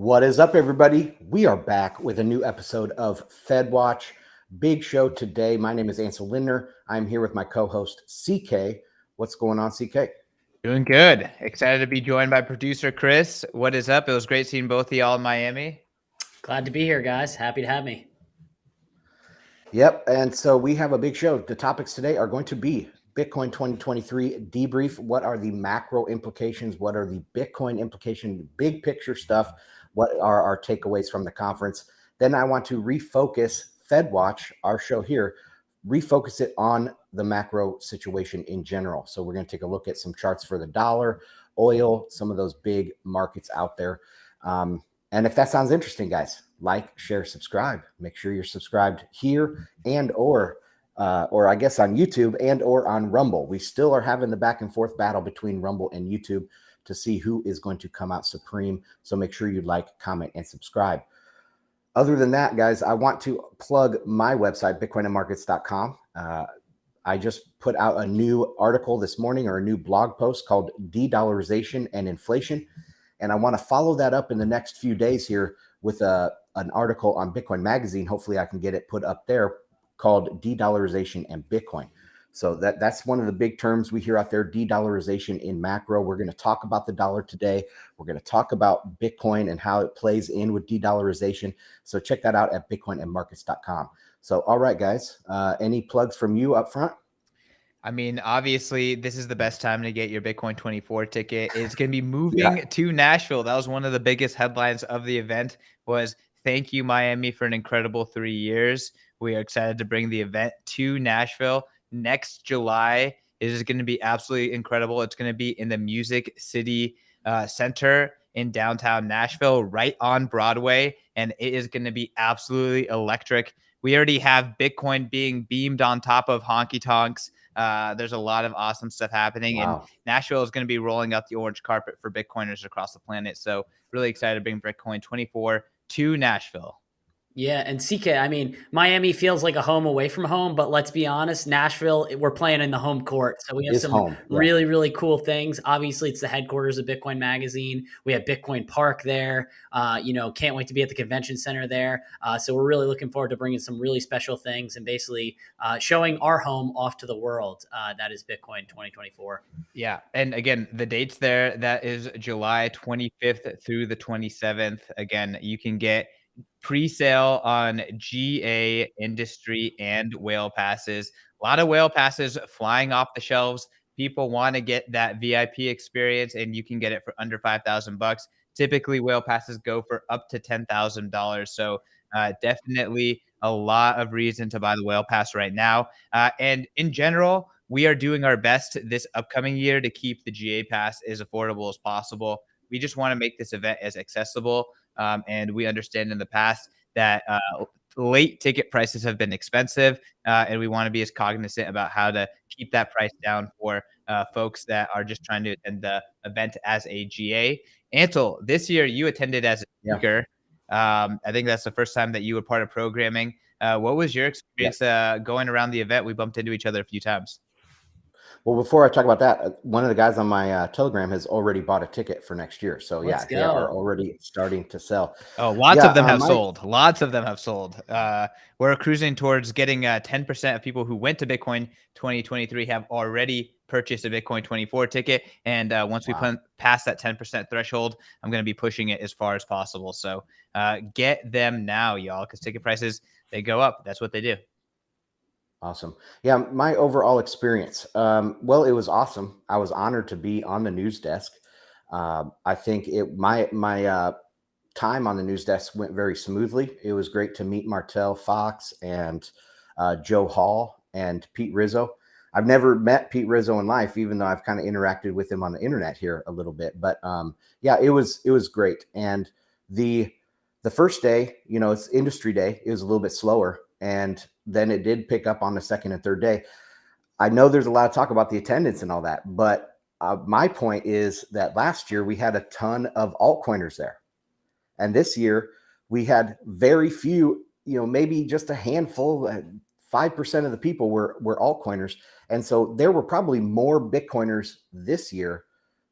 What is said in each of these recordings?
What is up, everybody? We are back with a new episode of Fedwatch. Big show today. My name is Ansel Lindner. I'm here with my co-host, CK. What's going on, CK? Doing good. Excited to be joined by producer Chris. What is up? It was great seeing both of y'all in Miami. Glad to be here, guys. Happy to have me. Yep, and so we have a big show. The topics today are going to be Bitcoin 2023 debrief. What are the macro implications? What are the Bitcoin implications? Big picture stuff. What are our takeaways from the conference? Then I want to refocus Fedwatch, our show here, refocus it on the macro situation in general. So we're going to take a look at some charts for the dollar, oil, some of those big markets out there. And if that sounds interesting, guys, like, share, subscribe. Make sure you're subscribed here and or I guess on YouTube and or on Rumble. We still are having the back and forth battle between Rumble and YouTube to see who is going to come out supreme. So make sure you like, comment, and subscribe. Other than that, guys, I want to plug my website, bitcoinandmarkets.com. I just put out a new article this morning, or a new blog post called De-Dollarization and Inflation. And I want to follow that up in the next few days here with an article on Bitcoin Magazine. Hopefully I can get it put up there, called De-Dollarization and Bitcoin. So that's one of the big terms we hear out there, de-dollarization in macro. We're going to talk about the dollar today. We're going to talk about Bitcoin and how it plays in with de-dollarization. So check that out at bitcoinandmarkets.com. So, all right, guys, any plugs from you up front? I mean, obviously, this is the best time to get your Bitcoin 24 ticket. It's going to be moving to Nashville. That was one of the biggest headlines of the event was, thank you, Miami, for an incredible 3 years. We are excited to bring the event to Nashville next July. It is going to be absolutely incredible. It's going to be in the Music City Center in downtown Nashville, right on Broadway, and it is going to be absolutely electric. We already have Bitcoin being beamed on top of honky tonks. There's a lot of awesome stuff happening. Wow. And Nashville is going to be rolling out the orange carpet for Bitcoiners across the planet. So really excited to bring Bitcoin 24 to Nashville. Yeah, and CK, I mean, Miami feels like a home away from home, but let's be honest, Nashville, we're playing in the home court. So we have some really, really cool things. Obviously, it's the headquarters of Bitcoin Magazine. We have Bitcoin Park there. Can't wait to be at the convention center there. So we're really looking forward to bringing some really special things and basically showing our home off to the world. That is Bitcoin 2024. Yeah, and again, the dates there, that is July 25th through the 27th. Again, you can get pre-sale on GA, industry, and whale passes. A lot of whale passes flying off the shelves. People want to get that VIP experience, and you can get it for under $5,000. Typically, whale passes go for up to $10,000. So definitely a lot of reason to buy the whale pass right now. And in general, we are doing our best this upcoming year to keep the GA pass as affordable as possible. We just want to make this event as accessible. And we understand in the past that late ticket prices have been expensive, and we want to be as cognizant about how to keep that price down for folks that are just trying to attend the event as a GA. Ansel, this year you attended as a speaker. I think that's the first time that you were part of programming. What was your experience going around the event? We bumped into each other a few times. Well, before I talk about that, one of the guys on my Telegram has already bought a ticket for next year. So they are already starting to sell. Oh, lots of them have sold. Lots of them have sold. We're cruising towards getting 10% of people who went to Bitcoin 2023 have already purchased a Bitcoin 24 ticket. And once we pass that 10% threshold, I'm going to be pushing it as far as possible. So get them now, y'all, because ticket prices, they go up. That's what they do. Awesome. Yeah, my overall experience. Well, it was awesome. I was honored to be on the news desk. I think my time on the news desk went very smoothly. It was great to meet Martell Fox and Joe Hall and Pete Rizzo. I've never met Pete Rizzo in life, even though I've kind of interacted with him on the internet here a little bit. But it was great. And the first day, it's industry day. It was a little bit slower. And then it did pick up on the second and third day. I know there's a lot of talk about the attendance and all that, but my point is that last year we had a ton of altcoiners there. And this year we had very few, maybe just a handful, 5% of the people were altcoiners. And so there were probably more Bitcoiners this year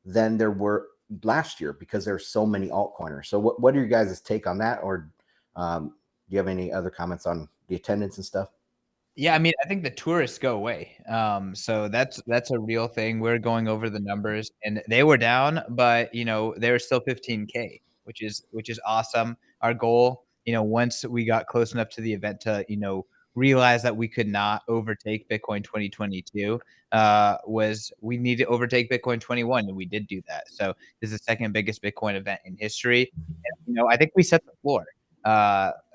than there were last year because there's so many altcoiners. So what are your guys' take on that? Or do you have any other comments on the attendance and stuff? Yeah, I mean, I think the tourists go away. So that's a real thing. We're going over the numbers, and they were down, but they were still 15K, which is awesome. Our goal, once we got close enough to the event to realize that we could not overtake Bitcoin 2022, was we need to overtake Bitcoin 21, and we did do that. So this is the second biggest Bitcoin event in history. And, I think we set the floor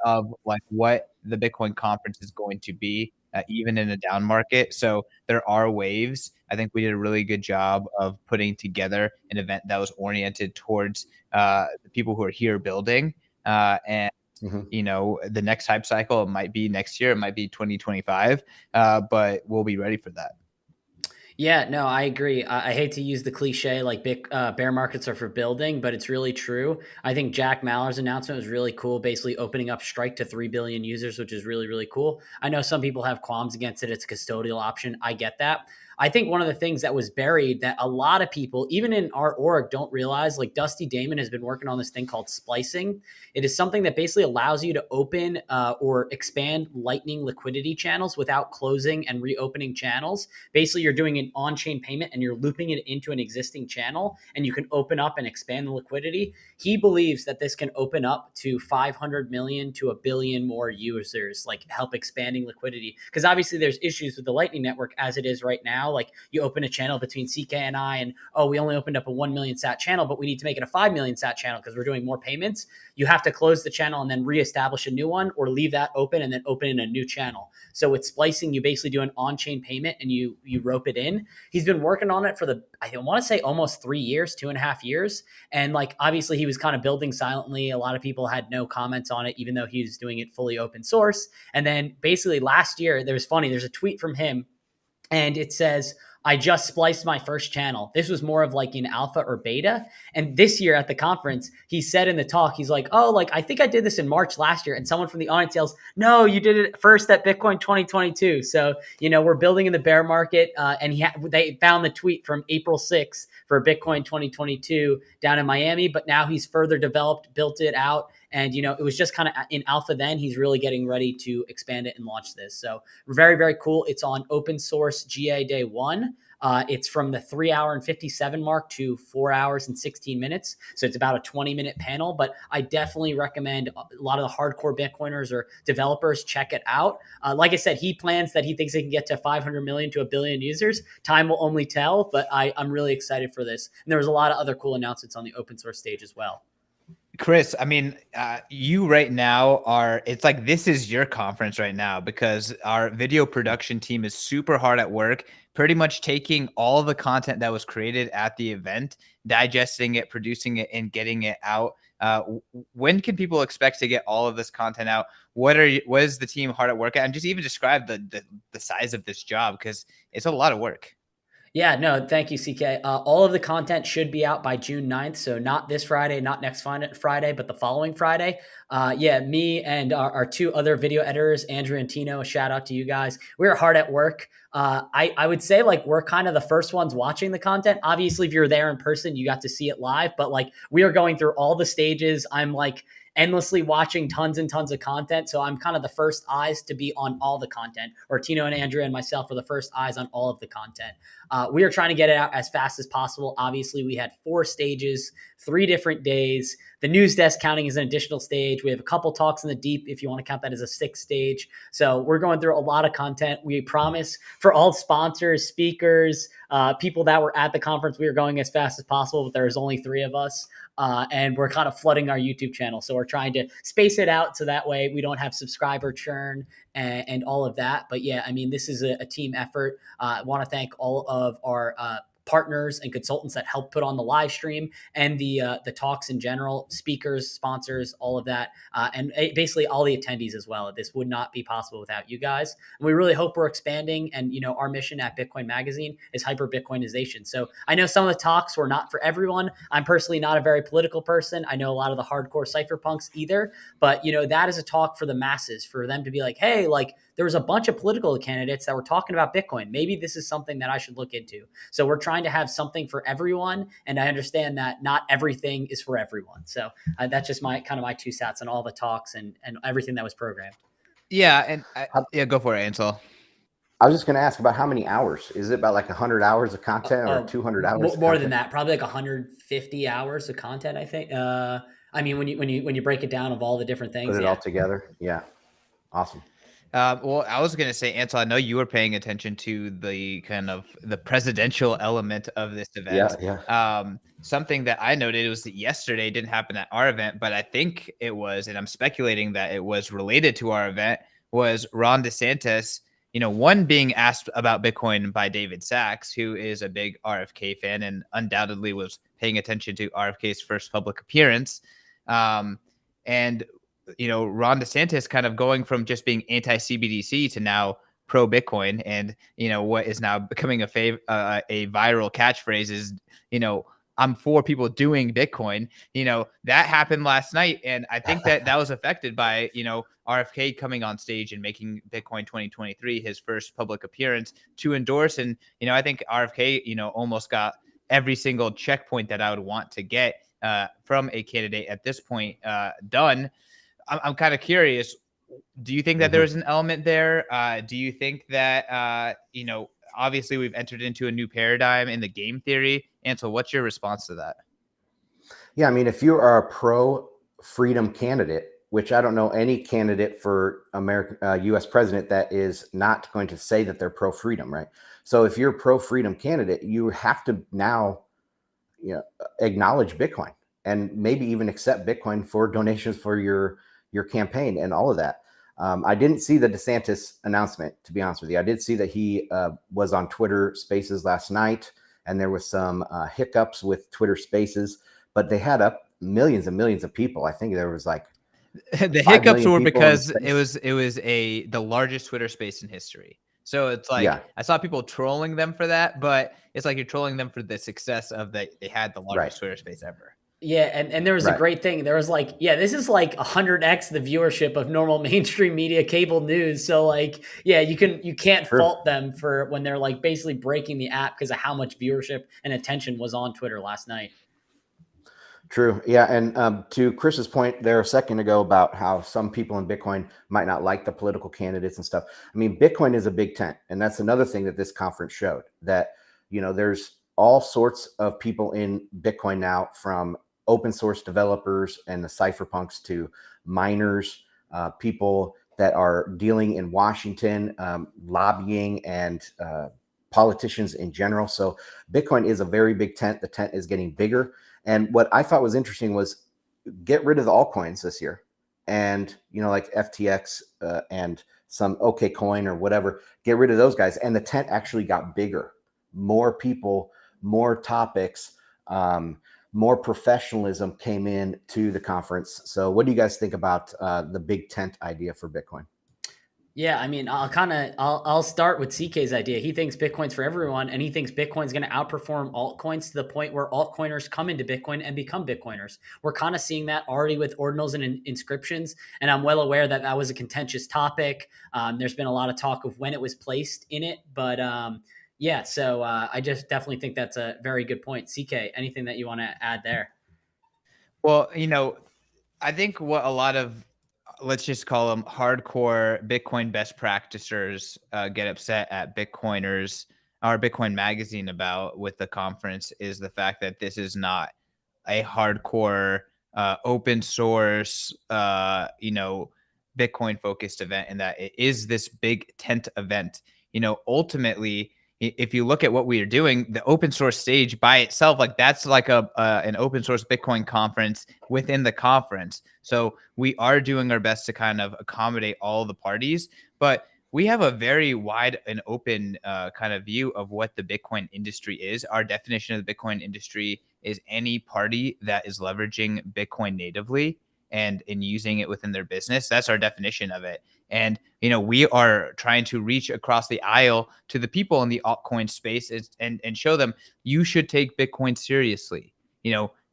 of like what the Bitcoin conference is going to be, even in a down market. So there are waves. I think we did a really good job of putting together an event that was oriented towards the people who are here building. And the next hype cycle, it might be next year, it might be 2025, but we'll be ready for that. Yeah, no, I agree. I hate to use the cliche like bear markets are for building, but it's really true. I think Jack Mallers' announcement was really cool, basically opening up Strike to 3 billion users, which is really, really cool. I know some people have qualms against it. It's a custodial option. I get that. I think one of the things that was buried that a lot of people, even in our org, don't realize, like Dusty Damon has been working on this thing called splicing. It is something that basically allows you to open or expand Lightning liquidity channels without closing and reopening channels. Basically, you're doing an on-chain payment and you're looping it into an existing channel, and you can open up and expand the liquidity. He believes that this can open up to 500 million to a billion more users, like help expanding liquidity. Because obviously there's issues with the Lightning Network as it is right now. Like you open a channel between CK and I, and we only opened up a 1 million sat channel, but we need to make it a 5 million sat channel because we're doing more payments. You have to close the channel and then reestablish a new one, or leave that open and then open in a new channel. So with splicing, you basically do an on-chain payment and you rope it in. He's been working on it for I want to say almost 3 years, 2.5 years. And like, obviously he was kind of building silently. A lot of people had no comments on it, even though he was doing it fully open source. And then basically last year, there's a tweet from him and it says, I just spliced my first channel. This was more of like in alpha or beta. And this year at the conference, he said in the talk, he's like, I think I did this in March last year. And someone from the audience yells, no, you did it first at Bitcoin 2022. So, we're building in the bear market. And they found the tweet from April 6th for Bitcoin 2022 down in Miami. But now he's further developed, built it out. And, it was just kind of in alpha then. He's really getting ready to expand it and launch this. So very, very cool. It's on open source GA day 1. It's from the 3 hour and 57 mark to 4 hours and 16 minutes. So it's about a 20-minute panel, but I definitely recommend a lot of the hardcore Bitcoiners or developers check it out. Like I said, he plans that he thinks he can get to 500 million to a billion users. Time will only tell, but I'm really excited for this. And there was a lot of other cool announcements on the open source stage as well. Chris, I mean, you right now it's like this is your conference right now, because our video production team is super hard at work, pretty much taking all the content that was created at the event, digesting it, producing it, and getting it out. When can people expect to get all of this content out? What is the team hard at work at? And just even describe the size of this job, because it's a lot of work. Yeah, no, thank you, CK. All of the content should be out by June 9th. So not this Friday, not next Friday, but the following Friday. Me and our 2 other video editors, Andrew and Tino, a shout out to you guys. We're hard at work. I would say like we're kind of the first ones watching the content. Obviously, if you're there in person, you got to see it live, but like we are going through all the stages. I'm like endlessly watching tons and tons of content. So I'm kind of the first eyes to be on all the content, or Tino and Andrea and myself are the first eyes on all of the content. We are trying to get it out as fast as possible. Obviously, we had 4 stages, 3 different days. The news desk counting is an additional stage. We have a couple talks in the deep, if you want to count that as a 6th stage. So we're going through a lot of content. We promise for all sponsors, speakers, people that were at the conference, we are going as fast as possible, but there's only 3 of us. And we're kind of flooding our YouTube channel. So we're trying to space it out so that way we don't have subscriber churn and all of that. But yeah, I mean, this is a team effort. I want to thank all of our partners and consultants that helped put on the live stream and the talks in general, speakers, sponsors, all of that, and basically all the attendees as well. This would not be possible without you guys. And we really hope we're expanding. And our mission at Bitcoin Magazine is hyper Bitcoinization. So I know some of the talks were not for everyone. I'm personally not a very political person. I know a lot of the hardcore cypherpunks either, but that is a talk for the masses, for them to be like, hey, like there was a bunch of political candidates that were talking about Bitcoin. Maybe this is something that I should look into. So we're trying trying to have something for everyone. And I understand that not everything is for everyone. So that's just my 2 cents on all the talks and everything that was programmed. Yeah. And yeah, go for it, Ansel. I was just going to ask about how many hours. Is it about like 100 hours of content or 200 hours? More than that, probably like 150 hours of content, I think. I mean, when you break it down of all the different things, put it all together. Yeah. Awesome. Well, I was going to say, Ansel, I know you were paying attention to the kind of the presidential element of this event. Yeah. Something that I noted was that yesterday didn't happen at our event, but I think it was, and I'm speculating that it was related to our event, was Ron DeSantis, one being asked about Bitcoin by David Sachs, who is a big RFK fan and undoubtedly was paying attention to RFK's first public appearance. And Ron DeSantis kind of going from just being anti-CBDC to now pro-Bitcoin, and what is now becoming a viral catchphrase is I'm for people doing Bitcoin. That happened last night, and I think that was affected by RFK coming on stage and making Bitcoin 2023 his first public appearance to endorse, and I think RFK almost got every single checkpoint that I would want to get from a candidate at this point done. I'm kind of curious. Do you think that there is an element there? Do you think that, obviously we've entered into a new paradigm in the game theory? Ansel, what's your response to that? Yeah, I mean, if you are a pro-freedom candidate, which I don't know any candidate for U.S. president that is not going to say that they're pro-freedom, right? So if you're a pro-freedom candidate, you have to now acknowledge Bitcoin and maybe even accept Bitcoin for donations for your campaign and all of that. I didn't see the DeSantis announcement, to be honest with you. I did see that he was on Twitter Spaces last night, and there was some hiccups with Twitter Spaces, but they had up millions and millions of people. I think there was like the hiccups were because it was the largest Twitter space in history. So it's like I saw people trolling them for that, but it's like you're trolling them for the success of they had the largest Twitter space ever. Yeah, and there was a great thing. There was like, this is like 100x the viewership of normal mainstream media, cable news. So like, you can't fault them for when they're like basically breaking the app because of how much viewership and attention was on Twitter last night. True. Yeah. And to Chris's point there a second ago about how some people in Bitcoin might not like the political candidates and stuff. I mean, Bitcoin is a big tent. And that's another thing that this conference showed, that, there's all sorts of people in Bitcoin now, from open source developers and the cypherpunks to miners, people that are dealing in Washington, lobbying, and politicians in general. So Bitcoin is a very big tent. The tent is getting bigger. And what I thought was interesting was get rid of the altcoins this year. And, like FTX and some OKCoin or whatever, get rid of those guys. And the tent actually got bigger. More people, more topics, more professionalism came in to the conference. So what do you guys think about the big tent idea for Bitcoin? Yeah, I mean, I'll start with CK's idea. He thinks Bitcoin's for everyone, and he thinks Bitcoin's going to outperform altcoins to the point where altcoiners come into Bitcoin and become Bitcoiners. We're kind of seeing that already with ordinals and inscriptions, and I'm well aware that was a contentious topic. There's been a lot of talk of when it was placed in it, but so I just definitely think that's a very good point. CK, anything that you want to add there? Well, I think what a lot of, let's just call them hardcore Bitcoin best practitioners get upset at Bitcoiners or Bitcoin Magazine about with the conference is the fact that this is not a hardcore open source, Bitcoin focused event, and that it is this big tent event. Ultimately, if you look at what we are doing, the open source stage by itself, like that's like an open source Bitcoin conference within the conference. So we are doing our best to kind of accommodate all the parties, but we have a very wide and open kind of view of what the Bitcoin industry is. Our definition of the Bitcoin industry is any party that is leveraging Bitcoin natively and in using it within their business. That's our definition of it. And, we are trying to reach across the aisle to the people in the altcoin space and show them you should take Bitcoin seriously.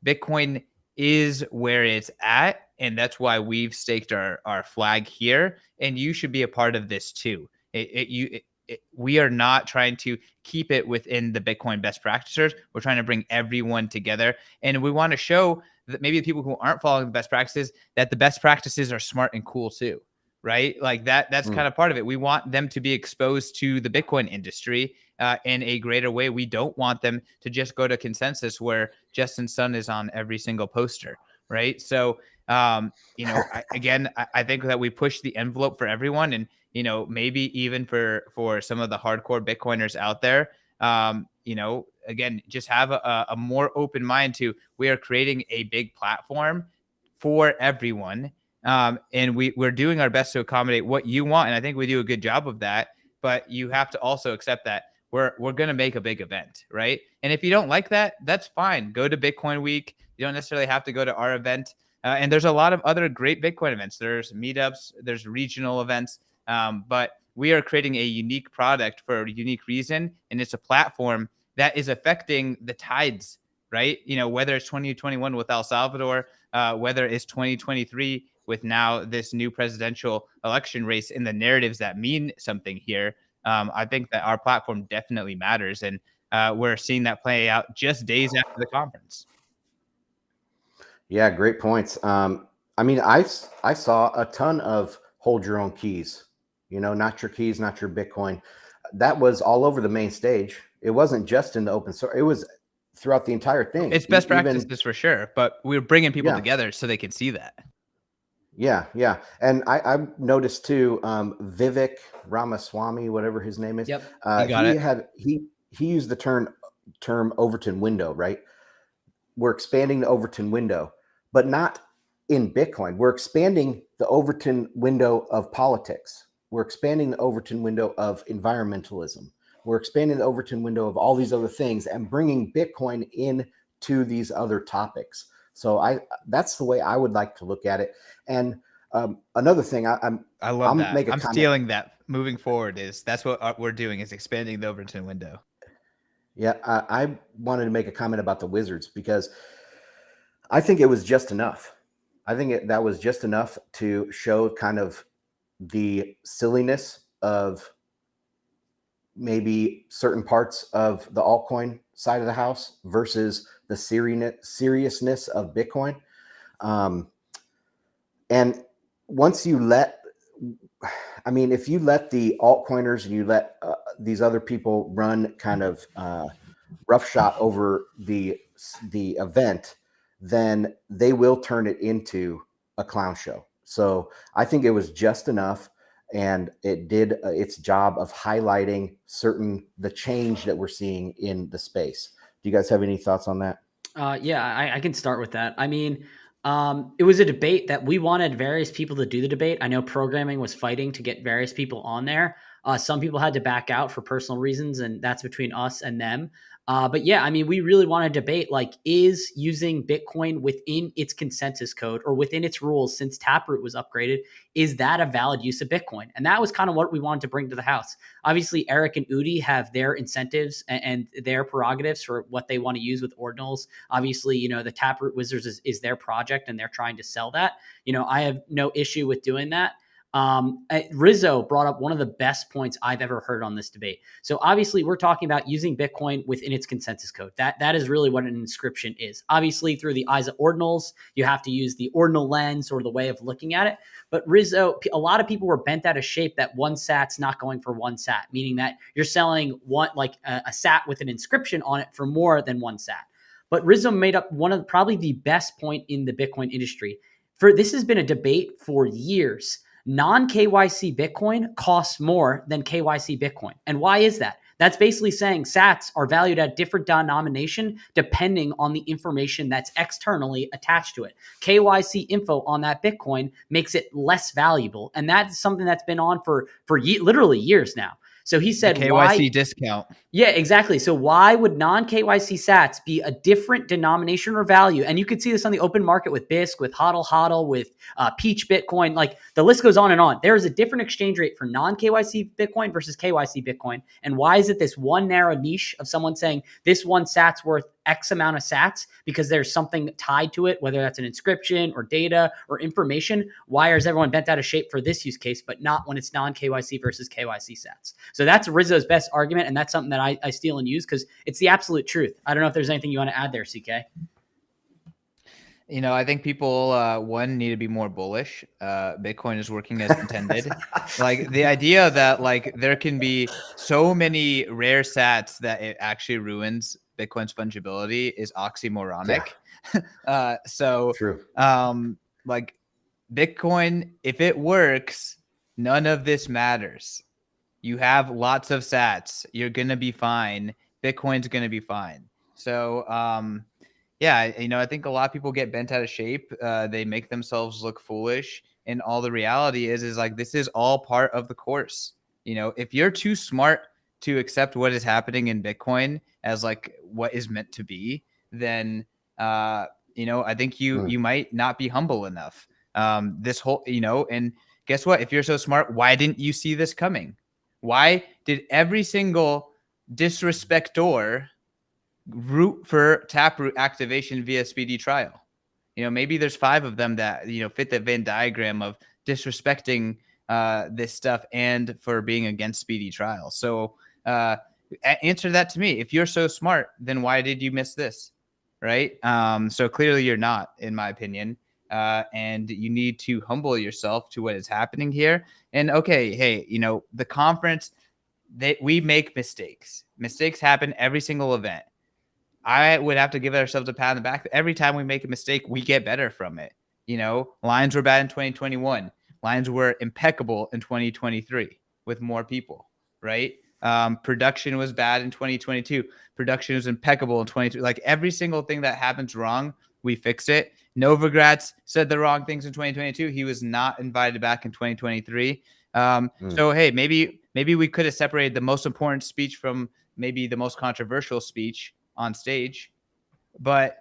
Bitcoin is where it's at, and that's why we've staked our flag here. And you should be a part of this too. we are not trying to keep it within the Bitcoin best practices. We're trying to bring everyone together. And we want to show that maybe the people who aren't following the best practices, that the best practices are smart and cool too. Right? Like that's kind of part of it. We want them to be exposed to the Bitcoin industry in a greater way. We don't want them to just go to consensus where Justin Sun is on every single poster. Right. So, I think that we push the envelope for everyone, and, maybe even for some of the hardcore Bitcoiners out there, again, just have a more open mind to, we are creating a big platform for everyone. And we're doing our best to accommodate what you want. And I think we do a good job of that, but you have to also accept that we're going to make a big event. Right. And if you don't like that, that's fine. Go to Bitcoin Week. You don't necessarily have to go to our event. And there's a lot of other great Bitcoin events. There's meetups, there's regional events. But we are creating a unique product for a unique reason. And it's a platform that is affecting the tides, right? Whether it's 2021 with El Salvador, whether it's 2023 with now this new presidential election race and the narratives that mean something here. I think that our platform definitely matters. And we're seeing that play out just days after the conference. Yeah, great points. I saw a ton of hold your own keys, not your keys, not your Bitcoin. That was all over the main stage. It wasn't just in the open source. It was throughout the entire thing. It's best practices for sure, but we're bringing people together so they can see that. Yeah. Yeah. And I noticed too, Vivek Ramaswamy, whatever his name is. Yep. He used the term Overton window, right? We're expanding the Overton window, but not in Bitcoin. We're expanding the Overton window of politics. We're expanding the Overton window of environmentalism. We're expanding the Overton window of all these other things and bringing Bitcoin into these other topics. So that's the way I would like to look at it. And another thing, I love that. I'm stealing that moving forward. That's what we're doing, is expanding the Overton window. Yeah, I wanted to make a comment about the Wizards because I think it was just enough. I think that was just enough to show kind of the silliness of maybe certain parts of the altcoin side of the house versus the seriousness of Bitcoin. And once you if you let the altcoiners and you let these other people run kind of roughshod over the event, then they will turn it into a clown show. So I think it was just enough, and it did its job of highlighting the change that we're seeing in the space. Do you guys have any thoughts on that? Yeah, I can start with that. It was a debate that we wanted various people to do the debate. I know programming was fighting to get various people on there. Some people had to back out for personal reasons, and that's between us and them. But yeah, we really want to debate, is using Bitcoin within its consensus code or within its rules since Taproot was upgraded, is that a valid use of Bitcoin? And that was kind of what we wanted to bring to the house. Obviously, Eric and Udi have their incentives and their prerogatives for what they want to use with ordinals. Obviously, the Taproot Wizards is their project and they're trying to sell that. I have no issue with doing that. Rizzo brought up one of the best points I've ever heard on this debate. So obviously we're talking about using Bitcoin within its consensus code. That is really what an inscription is. Obviously through the eyes of ordinals, you have to use the ordinal lens or the way of looking at it. But Rizzo, a lot of people were bent out of shape that one sat's not going for one sat, meaning that you're selling a sat with an inscription on it for more than one sat. But Rizzo made up one of probably the best point in the Bitcoin industry. This has been a debate for years. Non-KYC Bitcoin costs more than KYC Bitcoin. And why is that? That's basically saying sats are valued at different denomination depending on the information that's externally attached to it. KYC info on that Bitcoin makes it less valuable. And that's something that's been on for literally years now. So he said, the KYC discount. Yeah, exactly. So why would non-KYC sats be a different denomination or value? And you could see this on the open market with BISC, with HODL, with Peach Bitcoin. The list goes on and on. There is a different exchange rate for non-KYC Bitcoin versus KYC Bitcoin. And why is it this one narrow niche of someone saying this one sat's worth X amount of sats because there's something tied to it, whether that's an inscription or data or information? Why is everyone bent out of shape for this use case, but not when it's non-KYC versus KYC sats? So that's Rizzo's best argument, and that's something that I steal and use because it's the absolute truth. I don't know if there's anything you want to add there, CK. I think people, one, need to be more bullish. Bitcoin is working as intended. Like the idea that like there can be so many rare sats that it actually ruins Bitcoin's fungibility is oxymoronic. Yeah. True. Like Bitcoin, if it works, none of this matters. You have lots of sats. You're going to be fine. Bitcoin's going to be fine. So, yeah, I think a lot of people get bent out of shape. They make themselves look foolish. And all the reality is like, this is all part of the course. If you're too smart to accept what is happening in Bitcoin as like what is meant to be, then, I think you might not be humble enough. This whole, and guess what? If you're so smart, why didn't you see this coming? Why did every single disrespector root for Taproot activation via speedy trial? Maybe there's 5 of them that, fit the Venn diagram of disrespecting this stuff and for being against speedy trial. So answer that to me. If you're so smart, then why did you miss this? Right. So clearly you're not, in my opinion. And you need to humble yourself to what is happening here. And okay, hey, the conference, we make mistakes. Mistakes happen every single event. I would have to give ourselves a pat on the back. Every time we make a mistake, we get better from it. Lines were bad in 2021. Lines were impeccable in 2023 with more people, right? Production was bad in 2022. Production was impeccable in 2023. Like every single thing that happens wrong, we fix it. Novogratz said the wrong things in 2022. He was not invited back in 2023. So, hey, maybe we could have separated the most important speech from maybe the most controversial speech on stage. But,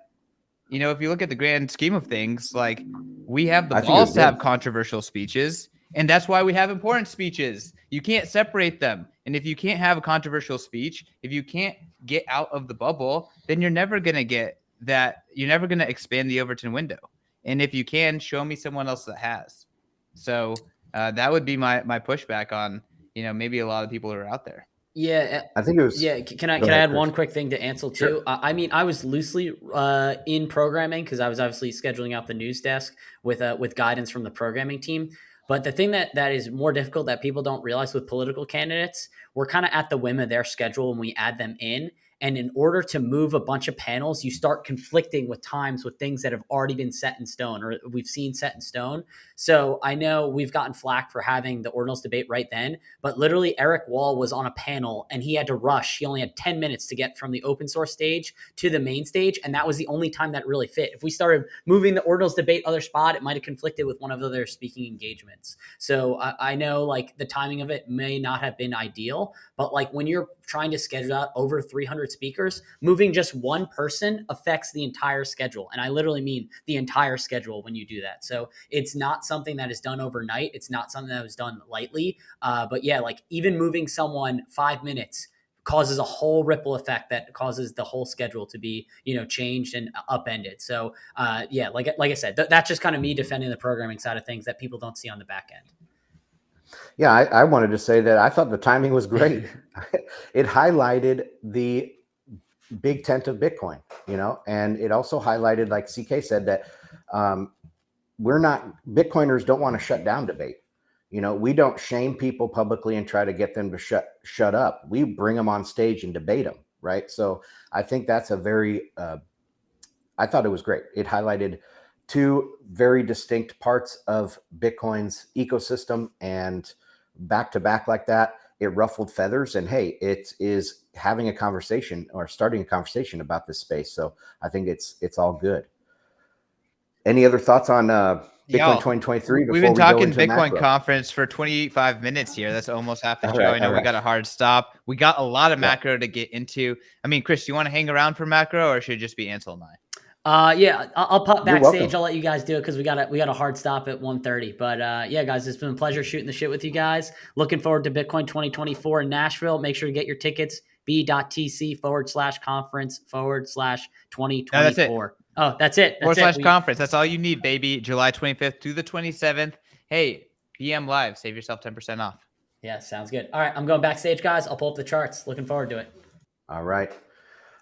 if you look at the grand scheme of things, like we have the balls to have controversial speeches, and that's why we have important speeches. You can't separate them. And if you can't have a controversial speech, if you can't get out of the bubble, then you're never going to get that. You're never going to expand the Overton window. And if you can, show me someone else that has. So that would be my pushback on, maybe a lot of people who are out there. Yeah, I think it was. Yeah, can I add one quick thing to Ansel too? Sure. I mean, I was loosely in programming because I was obviously scheduling out the news desk with guidance from the programming team. But the thing that is more difficult that people don't realize with political candidates, we're kind of at the whim of their schedule when we add them in. And in order to move a bunch of panels, you start conflicting with times with things that have already been set in stone or we've seen set in stone. So I know we've gotten flack for having the ordinals debate right then, but literally Eric Wall was on a panel and he had to rush. He only had 10 minutes to get from the open source stage to the main stage. And that was the only time that really fit. If we started moving the ordinals debate other spot, it might have conflicted with one of their speaking engagements. So I know like the timing of it may not have been ideal, but like when you're trying to schedule out over 300 speakers, moving just one person affects the entire schedule. And I literally mean the entire schedule when you do that. So it's not something that is done overnight. It's not something that was done lightly. But yeah, like even moving someone 5 minutes causes a whole ripple effect that causes the whole schedule to be, changed and upended. So yeah, like I said, that's just kind of me defending the programming side of things that people don't see on the back end. Yeah, I wanted to say that I thought the timing was great. It highlighted the big tent of Bitcoin, and it also highlighted, like CK said, that Bitcoiners don't want to shut down debate. We don't shame people publicly and try to get them to shut up. We bring them on stage and debate them, right? So I think that's I thought it was great. It highlighted 2 very distinct parts of Bitcoin's ecosystem, and back to back like that, it ruffled feathers. And hey, it is having a conversation or starting a conversation about this space. So I think it's all good. Any other thoughts on Bitcoin 2023? We've been talking Bitcoin conference for 25 minutes here. That's almost half the show. I know we got a hard stop. We got a lot of macro to get into. I mean, Chris, do you want to hang around for macro, or should it just be Ansel and I? Yeah, I'll pop backstage. I'll let you guys do it because we got a hard stop at 1:30. But yeah, guys, it's been a pleasure shooting the shit with you guys. Looking forward to Bitcoin 2024 in Nashville. Make sure to get your tickets. b.tc/conference/2024. No, that's it. Oh, that's it. /conference. That's all you need, baby. July 25th to the 27th. Hey, BM Live. Save yourself 10% off. Yeah, sounds good. All right, I'm going backstage, guys. I'll pull up the charts. Looking forward to it. All right.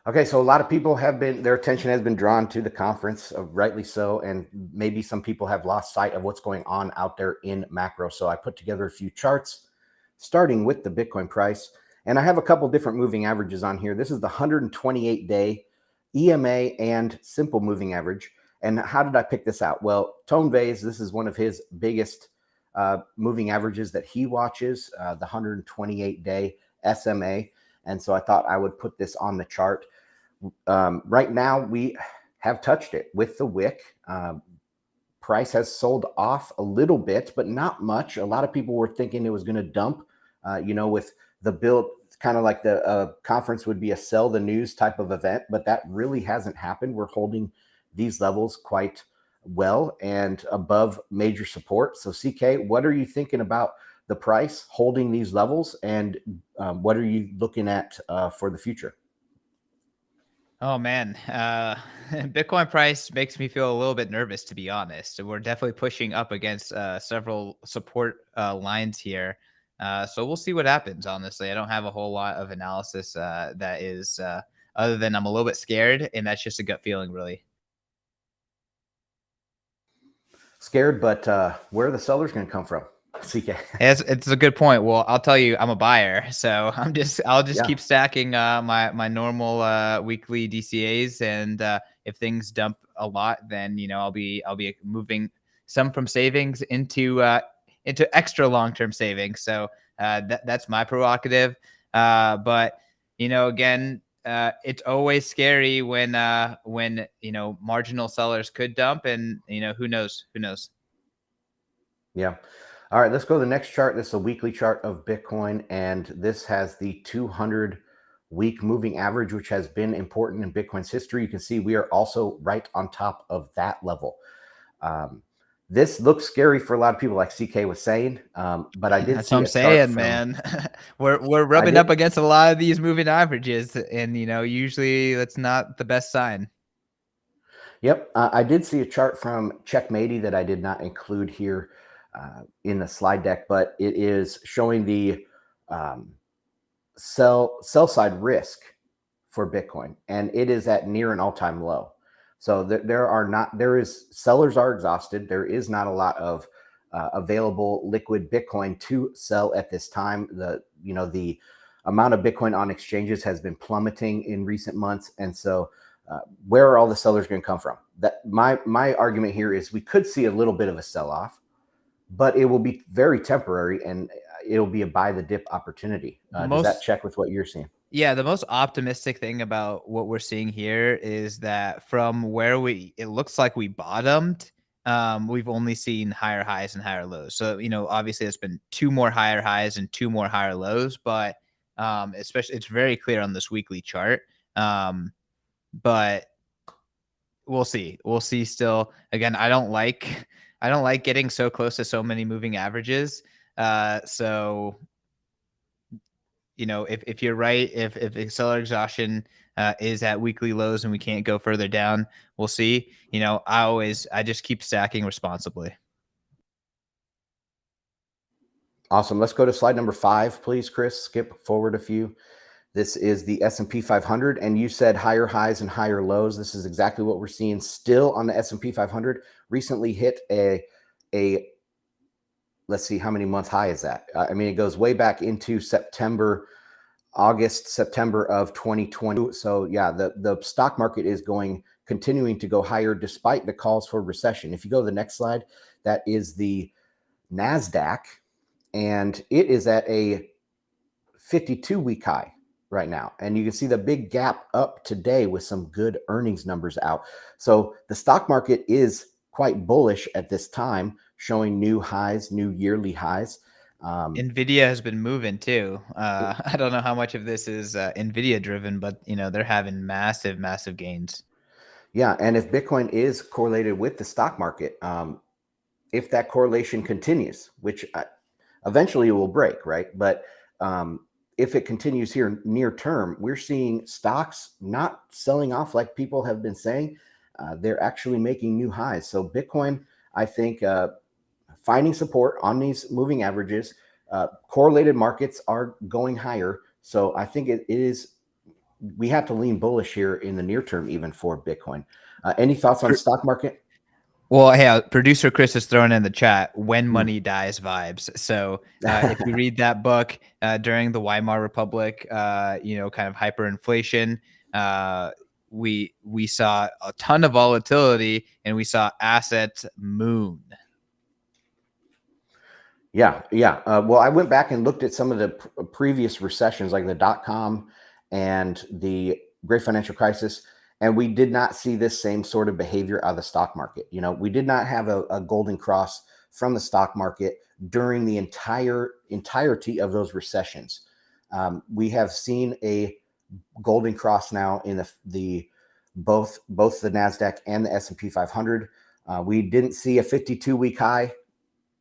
Okay, so a lot of people their attention has been drawn to the conference, rightly so, and maybe some people have lost sight of what's going on out there in macro. So I put together a few charts, starting with the Bitcoin price, and I have a couple different moving averages on here. This is the 128-day EMA and simple moving average. And how did I pick this out? Well, Tone Vase, this is one of his biggest moving averages that he watches, the 128-day SMA. And so I thought I would put this on the chart. Right now, we have touched it with the wick. Price has sold off a little bit, but not much. A lot of people were thinking it was going to dump, with the build, kind of like the conference would be a sell the news type of event, but that really hasn't happened. We're holding these levels quite well and above major support. So CK, what are you thinking about the price holding these levels, and what are you looking at for the future? Oh man, Bitcoin price makes me feel a little bit nervous, to be honest. We're definitely pushing up against several support lines here. So we'll see what happens, honestly. I don't have a whole lot of analysis that is other than I'm a little bit scared, and that's just a gut feeling, really. Scared, but where are the sellers going to come from? CK. It's a good point. Well, I'll tell you, I'm a buyer, so I'll just Yeah. keep stacking my normal weekly DCAs, and if things dump a lot, then I'll be moving some from savings into extra long-term savings. So that's my prerogative. But again, it's always scary when marginal sellers could dump, and who knows. Yeah. All right, let's go to the next chart. This is a weekly chart of Bitcoin, and this has the 200-week moving average, which has been important in Bitcoin's history. You can see we are also right on top of that level. This looks scary for a lot of people, like CK was saying, but I did That's see what I'm a chart saying, from, man. We're rubbing up against a lot of these moving averages, and usually that's not the best sign. Yep, I did see a chart from Checkmatey that I did not include here in the slide deck, but it is showing the sell side risk for Bitcoin, and it is at near an all-time low. So sellers are exhausted. There is not a lot of available liquid Bitcoin to sell at this time. The amount of Bitcoin on exchanges has been plummeting in recent months, and so where are all the sellers going to come from? That my argument here is we could see a little bit of a sell-off, but it will be very temporary, and it'll be a buy the dip opportunity. Does that check with what you're seeing? Yeah, the most optimistic thing about what we're seeing here is that from where it looks like we bottomed, we've only seen higher highs and higher lows. So, obviously it's been 2 more higher highs and 2 more higher lows, but especially it's very clear on this weekly chart. But we'll see. We'll see still. Again, I don't like getting so close to so many moving averages. So if you're right, if seller exhaustion is at weekly lows and we can't go further down, we'll see. I just keep stacking responsibly. Awesome. Let's go to slide number 5, please, Chris. Skip forward a few. This is the S&P 500, and you said higher highs and higher lows. This is exactly what we're seeing still on the S&P 500. Recently hit a let's see, how many month high is that? I mean, it goes way back into September of 2020. So yeah, the stock market is continuing to go higher despite the calls for recession. If you go to the next slide, that is the NASDAQ, and it is at a 52-week high right now. And you can see the big gap up today with some good earnings numbers out. So the stock market is quite bullish at this time, showing new highs, new yearly highs. Nvidia has been moving too. I don't know how much of this is Nvidia driven, but they're having massive gains. Yeah, and if Bitcoin is correlated with the stock market, if that correlation continues, which eventually it will break, right? But if it continues here near term, we're seeing stocks not selling off like people have been saying. They're actually making new highs. So Bitcoin, I think, finding support on these moving averages, correlated markets are going higher. So I think we have to lean bullish here in the near term, even for Bitcoin. Any thoughts on the stock market? Well, hey, producer Chris is throwing in the chat "When Money Dies" vibes. So if you read that book during the Weimar Republic, kind of hyperinflation, we saw a ton of volatility and we saw assets moon. Yeah. Well, I went back and looked at some of the previous recessions, like the .com and the Great Financial Crisis, and we did not see this same sort of behavior out of the stock market. We did not have a golden cross from the stock market during the entirety of those recessions. We have seen a golden cross now in both the NASDAQ and the S&P 500. We didn't see a 52-week high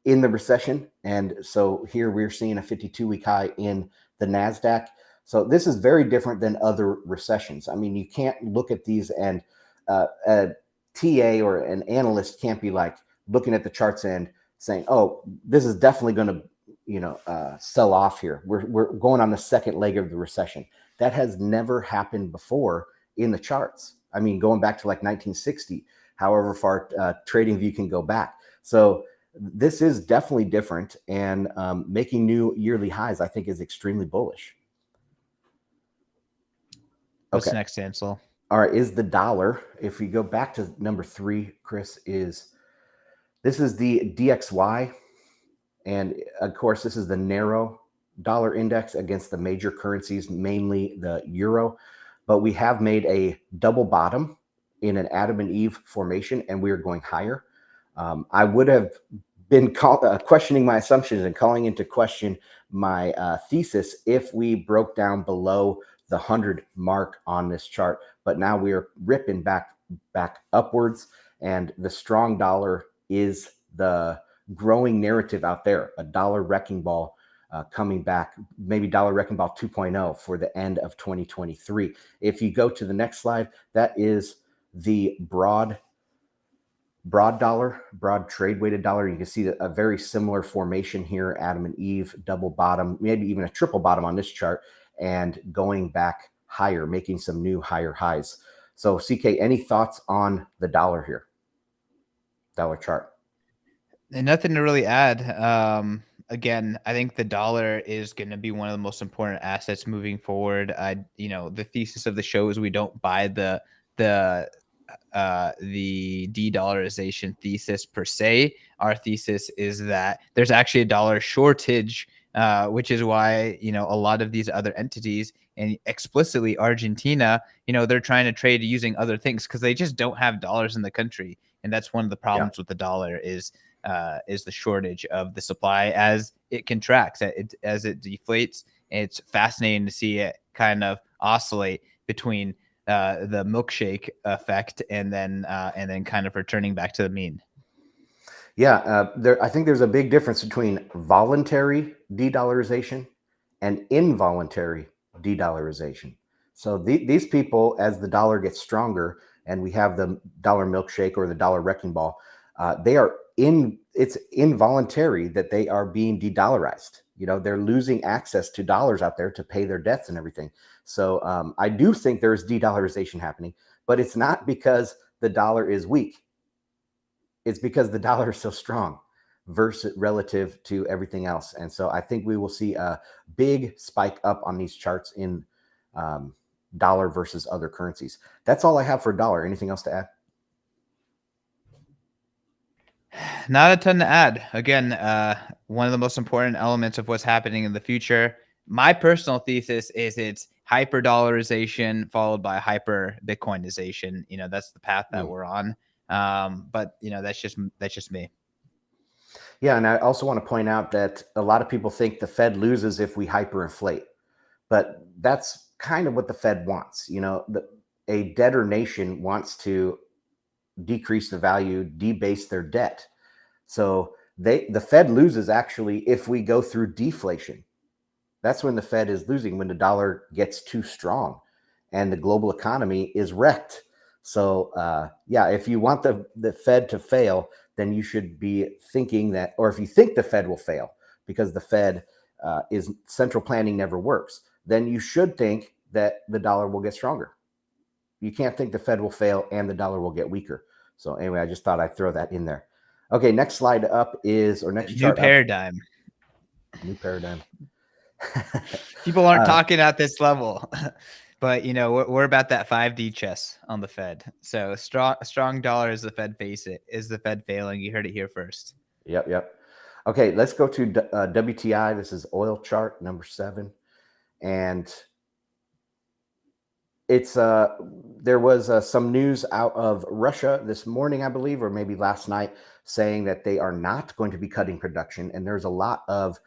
in the recession, and so here we're seeing a 52-week high in the NASDAQ. So this is very different than other recessions. I mean, you can't look at these and a TA or an analyst can't be like looking at the charts and saying, "Oh, this is definitely going to, sell off here. We're going on the second leg of the recession." That has never happened before in the charts. I mean, going back to like 1960, however far TradingView can go back. So this is definitely different, and making new yearly highs, I think, is extremely bullish. What's next, Ansel? All right, is the dollar. If we go back to number 3, Chris, this is the DXY. And of course, this is the narrow dollar index against the major currencies, mainly the euro. But we have made a double bottom in an Adam and Eve formation, and we are going higher. I would have been questioning my assumptions and calling into question my thesis if we broke down below the 100 mark on this chart, but now we are ripping back upwards, and the strong dollar is the growing narrative out there. A dollar wrecking ball coming back, maybe dollar wrecking ball 2.0 for the end of 2023. If you go to the next slide, that is the broad trade weighted dollar. You can see a very similar formation here, Adam and Eve, double bottom, maybe even a triple bottom on this chart, and going back higher, making some new higher highs. So CK, any thoughts on the dollar here? Dollar chart. And nothing to really add. Again, I think the dollar is going to be one of the most important assets moving forward. The thesis of the show is we don't buy the de-dollarization thesis per se. Our thesis is that there's actually a dollar shortage, which is why, a lot of these other entities, and explicitly Argentina, they're trying to trade using other things because they just don't have dollars in the country. And that's one of the problems with the dollar is the shortage of the supply as it contracts, as it deflates. And it's fascinating to see it kind of oscillate between the milkshake effect and then kind of returning back to the mean. Yeah, I think there's a big difference between voluntary de-dollarization and involuntary de-dollarization. So these people, as the dollar gets stronger and we have the dollar milkshake or the dollar wrecking ball, it's involuntary that they are being de-dollarized. They're losing access to dollars out there to pay their debts and everything. So I do think there's de-dollarization happening, but it's not because the dollar is weak. It's because the dollar is so strong relative to everything else. And so I think we will see a big spike up on these charts in dollar versus other currencies. That's all I have for dollar. Anything else to add? Not a ton to add. Again, one of the most important elements of what's happening in the future. My personal thesis is it's hyper dollarization followed by hyper Bitcoinization. That's the path that we're on. But that's just me. Yeah, and I also want to point out that a lot of people think the Fed loses if we hyperinflate, but that's kind of what the Fed wants. A debtor nation wants to decrease the value, debase their debt. So the Fed loses actually if we go through deflation. That's when the Fed is losing, when the dollar gets too strong and the global economy is wrecked. So if you want the Fed to fail, then you should be thinking that, or if you think the Fed will fail because the Fed is central planning never works, then you should think that the dollar will get stronger. You can't think the Fed will fail and the dollar will get weaker. So anyway, I just thought I'd throw that in there. Okay, next slide up is, or next chart. New paradigm. New paradigm. People aren't talking at this level, but we're about that 5D chess on the Fed. So strong dollar is the Fed is the Fed failing. You heard it here first. Yep. Okay, let's go to WTI. This is oil chart number 7, and it's there was some news out of Russia this morning, I believe, or maybe last night, saying that they are not going to be cutting production. And there's a lot of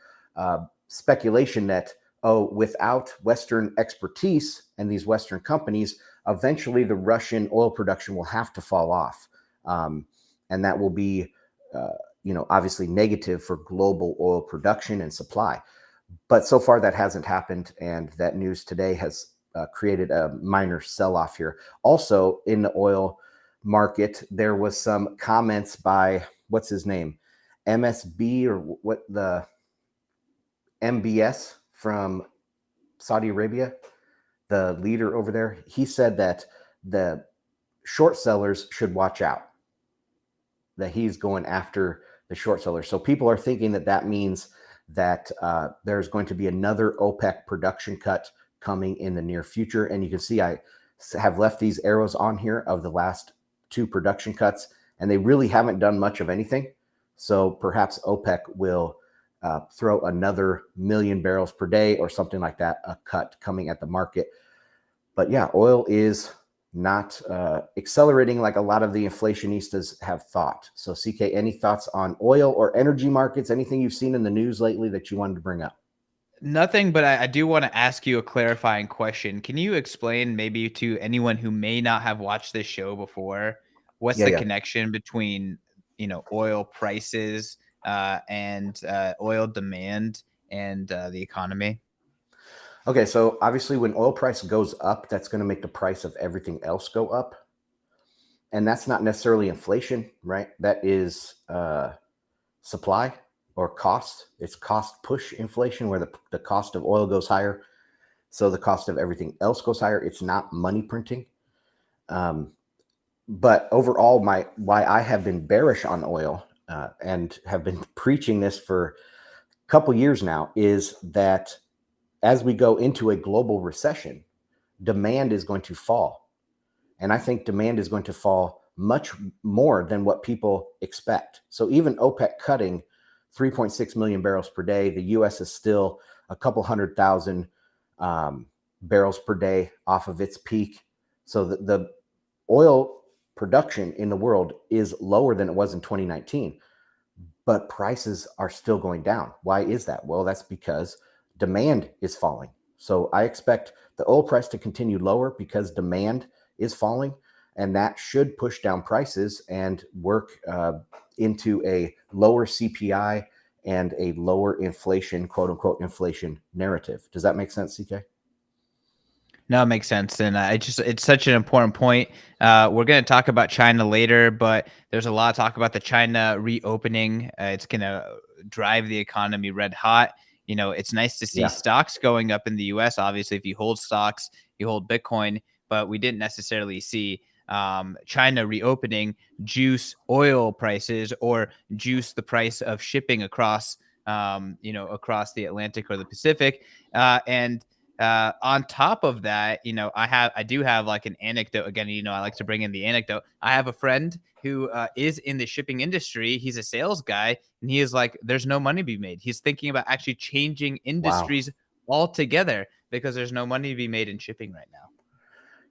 speculation that, without Western expertise and these Western companies, eventually the Russian oil production will have to fall off. And that will be, obviously negative for global oil production and supply. But so far that hasn't happened. And that news today has created a minor sell-off here. Also in the oil market, there was some comments by, what's his name? MSB, or what, the MBS from Saudi Arabia, the leader over there. He said that the short sellers should watch out, that he's going after the short sellers. So people are thinking that means that there's going to be another OPEC production cut coming in the near future. And you can see I have left these arrows on here of the last 2 production cuts, and they really haven't done much of anything. So perhaps OPEC will throw another 1 million barrels per day or something like that, a cut coming at the market. But yeah, oil is not accelerating like a lot of the inflationistas have thought. So CK, any thoughts on oil or energy markets? Anything you've seen in the news lately that you wanted to bring up? Nothing, but I do want to ask you a clarifying question. Can you explain, maybe to anyone who may not have watched this show before, what's the connection between, oil prices and oil demand and the economy? Okay, so obviously when oil price goes up, that's going to make the price of everything else go up. And that's not necessarily inflation, right? That is supply or cost. It's cost push inflation, where the cost of oil goes higher, so the cost of everything else goes higher. It's not money printing. But overall, why I have been bearish on oil and have been preaching this for a couple years now is that as we go into a global recession, demand is going to fall. And I think demand is going to fall much more than what people expect. So even OPEC cutting 3.6 million barrels per day, the U.S. is still a couple 100,000 barrels per day off of its peak. So the oil production in the world is lower than it was in 2019, but prices are still going down. Why is that? Well, that's because demand is falling. So I expect the oil price to continue lower because demand is falling, and that should push down prices and work into a lower CPI and a lower inflation, quote unquote, inflation narrative. Does that make sense, CK? No, it makes sense. And it's such an important point. We're going to talk about China later, but there's a lot of talk about the China reopening. It's going to drive the economy red hot. It's nice to see stocks going up in the US. Obviously, if you hold stocks, you hold Bitcoin, but we didn't necessarily see China reopening juice oil prices or juice the price of shipping across, across the Atlantic or the Pacific. And on top of that, I do have like an anecdote. Again, I like to bring in the anecdote. I have a friend who is in the shipping industry. He's a sales guy, and he is like, there's no money to be made. He's thinking about actually changing industries altogether because there's no money to be made in shipping right now.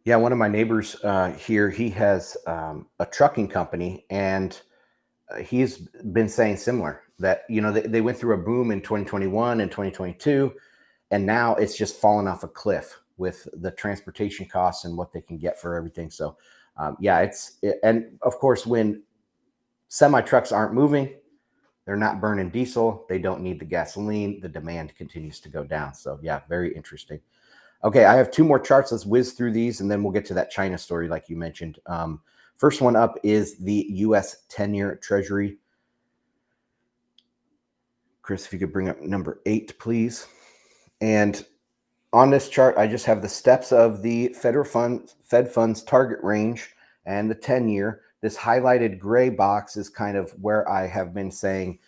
Yeah, one of my neighbors here, he has a trucking company, and he's been saying similar that, they went through a boom in 2021 and 2022, and now it's just fallen off a cliff with the transportation costs and what they can get for everything. So and of course, when semi trucks aren't moving, they're not burning diesel, they don't need the gasoline, the demand continues to go down. So yeah, very interesting. Okay, I have 2 more charts. Let's whiz through these, and then we'll get to that China story like you mentioned. First one up is the U.S. 10-year Treasury. Chris, if you could bring up number 8, please. And on this chart, I just have the steps of the Fed funds target range and the 10-year. This highlighted gray box is kind of where I have been saying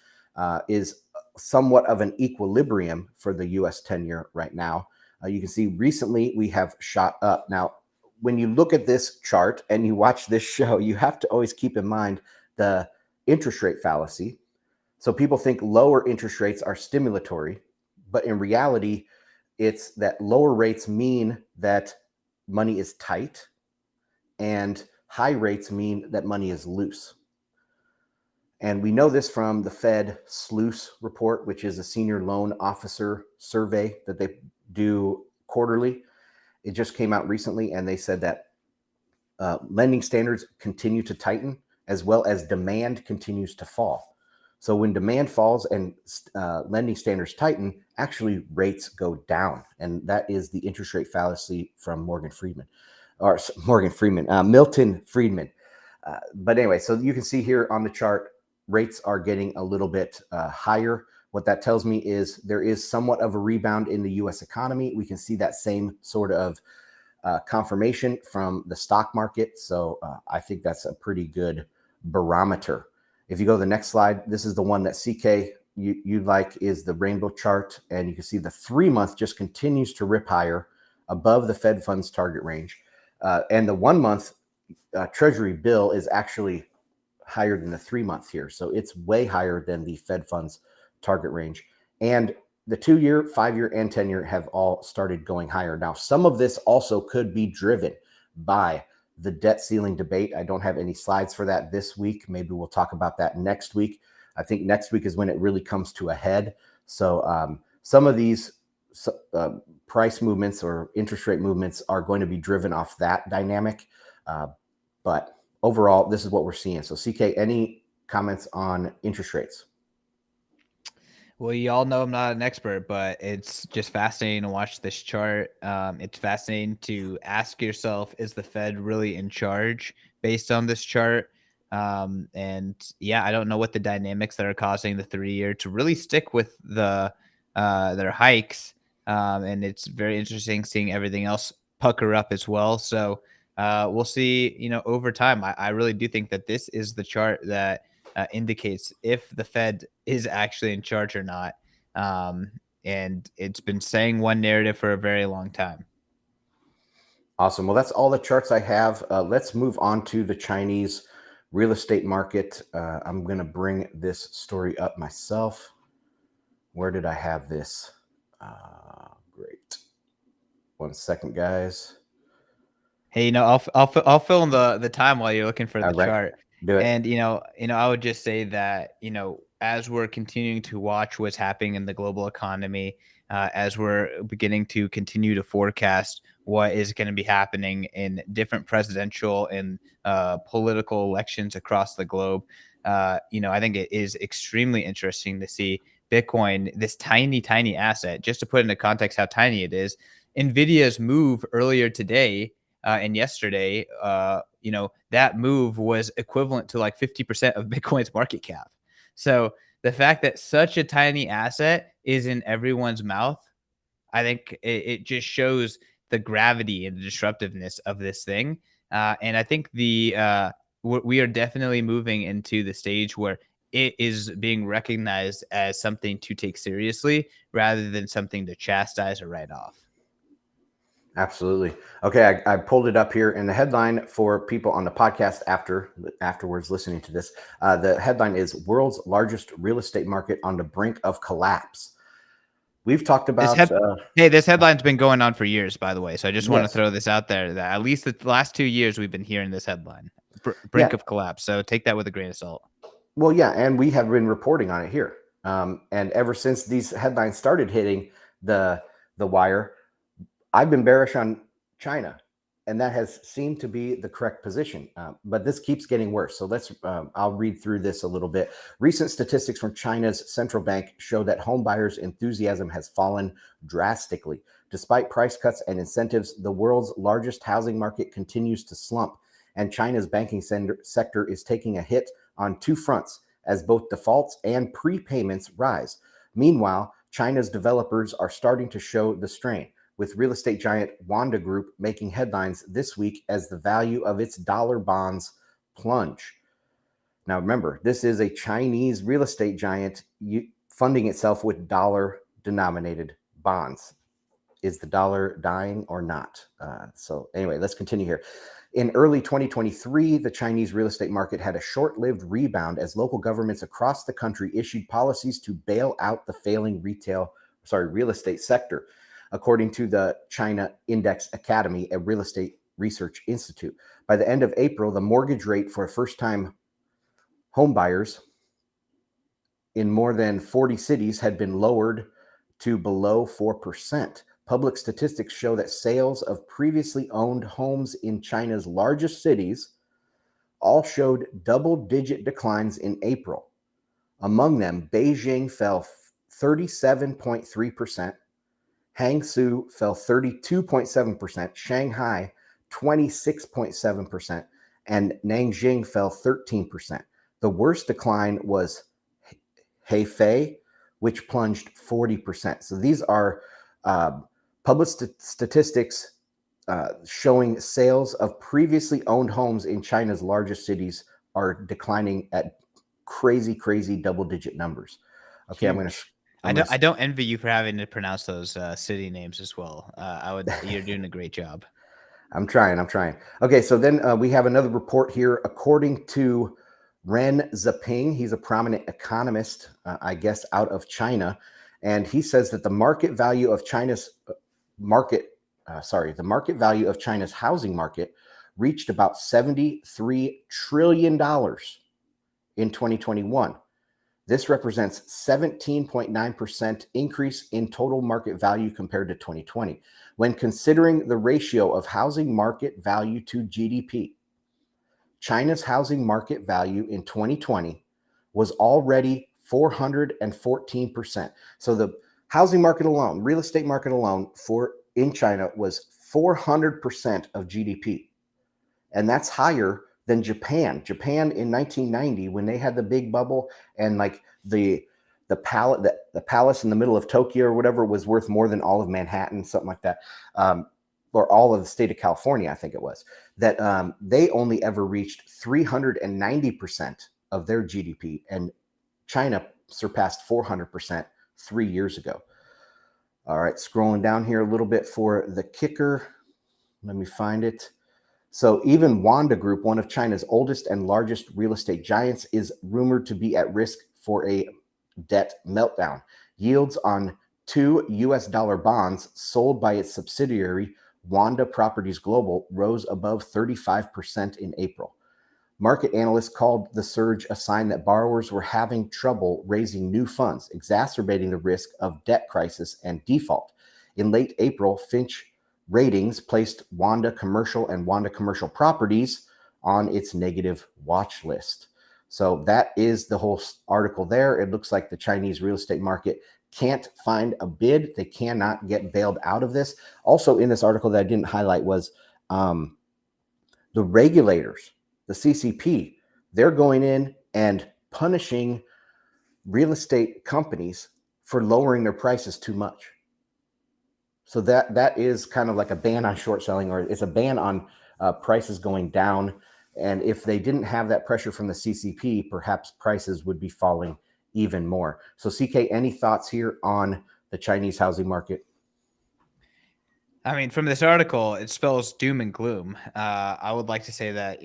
is somewhat of an equilibrium for the US 10-year right now. You can see recently we have shot up. Now, when you look at this chart and you watch this show, you have to always keep in mind the interest rate fallacy. So people think lower interest rates are stimulatory, but in reality, it's that lower rates mean that money is tight and high rates mean that money is loose. And we know this from the Fed SLOOS report, which is a senior loan officer survey that they do quarterly. It just came out recently, and they said that lending standards continue to tighten as well as demand continues to fall. So when demand falls and lending standards tighten, actually rates go down. And that is the interest rate fallacy from Milton Friedman. But anyway, so you can see here on the chart, rates are getting a little bit higher. What that tells me is there is somewhat of a rebound in the U.S. economy. We can see that same sort of confirmation from the stock market. So I think that's a pretty good barometer. If you go to the next slide, this is the one that CK you like, is the rainbow chart. And you can see the 3-month just continues to rip higher above the Fed funds target range. And the 1-month Treasury bill is actually higher than the 3-month here. So it's way higher than the Fed funds target range. And the 2-year, 5-year, and 10-year have all started going higher. Now, some of this also could be driven by the debt ceiling debate. I don't have any slides for that this week. Maybe we'll talk about that next week. I think next week is when it really comes to a head. So some of these price movements or interest rate movements are going to be driven off that dynamic. But overall, this is what we're seeing. So CK, any comments on interest rates? Well, you all know I'm not an expert, but it's just fascinating to watch this chart. It's fascinating to ask yourself, is the Fed really in charge based on this chart? And yeah, I don't know what the dynamics that are causing the 3-year to really stick with their hikes. And it's very interesting seeing everything else pucker up as well. So we'll see, over time. I really do think that this is the chart that indicates if the Fed is actually in charge or not. And it's been saying one narrative for a very long time. Awesome. Well, that's all the charts I have. Let's move on to the Chinese real estate market. I'm going to bring this story up myself. Where did I have this? Great. 1 second, guys. Hey, I'll fill in the time while you're looking for the chart. Do it. And I would just say that as we're continuing to watch what's happening in the global economy, as we're beginning to continue to forecast what is going to be happening in different presidential and political elections across the globe, I think it is extremely interesting to see Bitcoin, this tiny asset. Just to put into context how tiny it is, Nvidia's move earlier today and yesterday, that move was equivalent to like 50% of Bitcoin's market cap. So the fact that such a tiny asset is in everyone's mouth, I think it just shows the gravity and the disruptiveness of this thing. And I think we are definitely moving into the stage where it is being recognized as something to take seriously rather than something to chastise or write off. Absolutely. Okay, I pulled it up here, and the headline for people on the podcast afterwards listening to this, the headline is "World's Largest Real Estate Market on the Brink of Collapse." We've talked about this headline's been going on for years, by the way. So I just want to throw this out there that at least the last 2 years we've been hearing this headline, brink of collapse. So take that with a grain of salt. Well, yeah, and we have been reporting on it here, and ever since these headlines started hitting the wire, I've been bearish on China, and that has seemed to be the correct position. But this keeps getting worse. So I'll read through this a little bit. Recent statistics from China's central bank show that home buyers' enthusiasm has fallen drastically. Despite price cuts and incentives, the world's largest housing market continues to slump, and China's banking sector is taking a hit on 2 fronts as both defaults and prepayments rise. Meanwhile, China's developers are starting to show the strain, with real estate giant Wanda Group making headlines this week as the value of its dollar bonds plunge. Now, remember, this is a Chinese real estate giant funding itself with dollar-denominated bonds. Is the dollar dying or not? So anyway, let's continue here. In early 2023, the Chinese real estate market had a short-lived rebound as local governments across the country issued policies to bail out the failing real estate sector, according to the China Index Academy, a real estate research institute. By the end of April, the mortgage rate for first-time home buyers in more than 40 cities had been lowered to below 4%. Public statistics show that sales of previously owned homes in China's largest cities all showed double-digit declines in April. Among them, Beijing fell 37.3%, Hangzhou fell 32.7%, Shanghai 26.7%, and Nanjing fell 13%. The worst decline was Hefei, which plunged 40%. So these are public statistics showing sales of previously owned homes in China's largest cities are declining at crazy double-digit numbers. Okay, Huge. I don't envy you for having to pronounce those city names as well. You're doing a great job. I'm trying. Okay, so then we have another report here. According to Ren Zheping, he's a prominent economist, I guess, out of China, and he says that the market value of China's housing market reached about $73 trillion in 2021. This represents 17.9% increase in total market value compared to 2020. When considering the ratio of housing market value to GDP, China's housing market value in 2020 was already 414%. So the housing market alone, real estate market alone in China was 400% of GDP. And that's higher than Japan. Japan in 1990, when they had the big bubble and like the palace in the middle of Tokyo or whatever was worth more than all of Manhattan, something like that. Or all of the state of California, I think it was, that they only ever reached 390% of their GDP, and China surpassed 400% 3 years ago. All right, scrolling down here a little bit for the kicker. Let me find it. So even Wanda Group, one of China's oldest and largest real estate giants, is rumored to be at risk for a debt meltdown. Yields on 2 US dollar bonds sold by its subsidiary Wanda Properties Global rose above 35% in April. Market analysts called the surge a sign that borrowers were having trouble raising new funds, exacerbating the risk of debt crisis and default. In late April, Fitch Ratings placed Wanda Commercial and Wanda Commercial Properties on its negative watch list. So that is the whole article there. It looks like the Chinese real estate market can't find a bid. They cannot get bailed out of this. Also in this article that I didn't highlight was the regulators, the CCP, they're going in and punishing real estate companies for lowering their prices too much. So that is kind of like a ban on short selling, or it's a ban on prices going down. And if they didn't have that pressure from the CCP, perhaps prices would be falling even more. So CK, any thoughts here on the Chinese housing market? I mean, from this article, it spells doom and gloom. I would like to say that,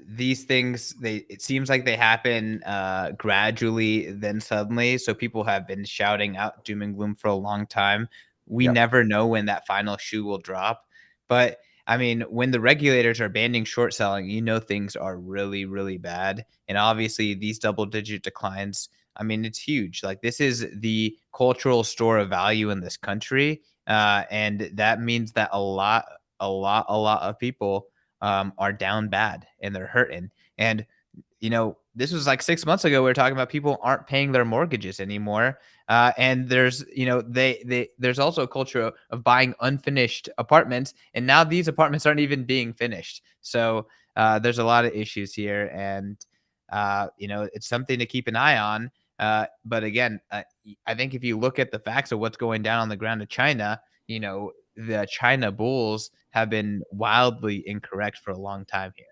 these things, it seems like they happen gradually, then suddenly. So people have been shouting out doom and gloom for a long time. We never know when that final shoe will drop. But I mean, when the regulators are banning short selling, things are really, really bad. And obviously these double-digit declines, I mean, it's huge. Like, this is the cultural store of value in this country. And that means that a lot of people are down bad and they're hurting. And this was like 6 months ago. We were talking about people aren't paying their mortgages anymore. And there's, there's also a culture of buying unfinished apartments. And now these apartments aren't even being finished. So there's a lot of issues here. And, it's something to keep an eye on. But again, I think if you look at the facts of what's going down on the ground in China, the China bulls have been wildly incorrect for a long time here.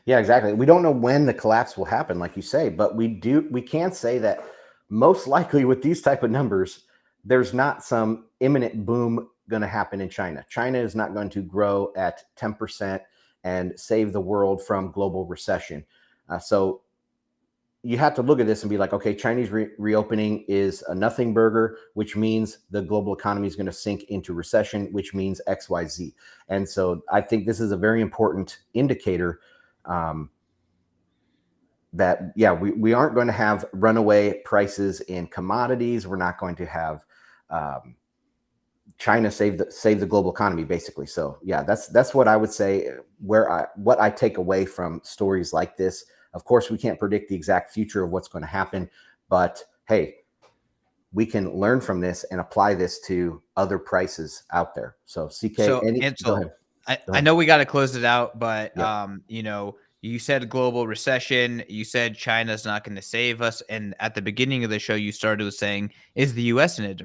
Yeah, exactly. We don't know when the collapse will happen, like you say, but we can say that most likely with these type of numbers, there's not some imminent boom going to happen in China. China is not going to grow at 10% and save the world from global recession. So you have to look at this and be like, okay, Chinese reopening is a nothing burger, which means the global economy is going to sink into recession, which means X, Y, Z. And so I think this is a very important indicator that, yeah, we aren't going to have runaway prices in commodities. We're not going to have China save the global economy, basically. So yeah, that's what I would say. What I take away from stories like this. Of course, we can't predict the exact future of what's going to happen, but hey, we can learn from this and apply this to other prices out there. So CK, Ansel, go ahead. I know we got to close it out, but Yep. you said global recession. You said China's not going to save us, and at the beginning of the show, you started with saying, "Is the U.S. in a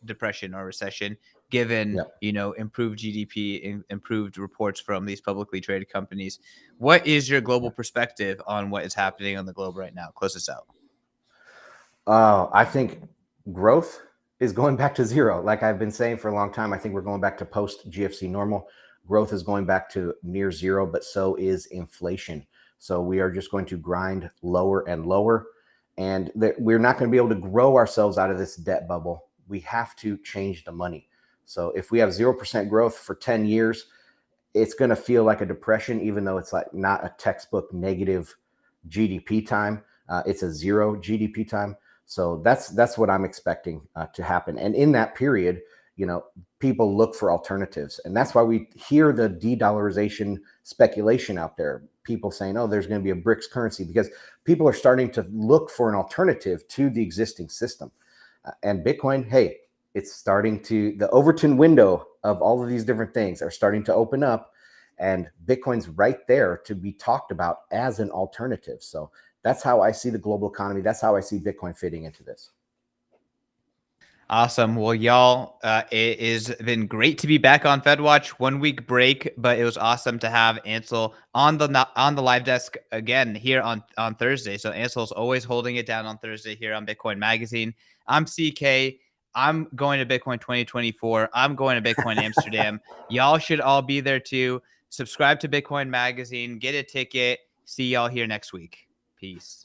depression or recession?" Given Yep. Improved GDP, improved reports from these publicly traded companies. What is your global perspective on what is happening on the globe right now? Close us out. I think growth is going back to zero. Like I've been saying for a long time, I think we're going back to post GFC normal. Growth is going back to near zero, but so is inflation. So we are just going to grind lower and lower, and we're not going to be able to grow ourselves out of this debt bubble. We have to change the money. So if we have 0% growth for 10 years, it's going to feel like a depression, even though it's like not a textbook negative GDP time. It's a zero GDP time. So that's what I'm expecting to happen. And in that period, people look for alternatives. And that's why we hear the de-dollarization speculation out there. People saying, oh, there's going to be a BRICS currency, because people are starting to look for an alternative to the existing system. And Bitcoin, hey, it's starting to, the Overton window of all of these different things are starting to open up, and Bitcoin's right there to be talked about as an alternative. So that's how I see the global economy. That's how I see Bitcoin fitting into this. Awesome. Well, y'all, it has been great to be back on Fedwatch. 1 week break, but it was awesome to have Ansel on the live desk again here on Thursday. So Ansel's always holding it down on Thursday here on Bitcoin Magazine. I'm CK. I'm going to Bitcoin 2024. I'm going to Bitcoin Amsterdam. Y'all should all be there too. Subscribe to Bitcoin Magazine. Get a ticket. See y'all here next week. Peace.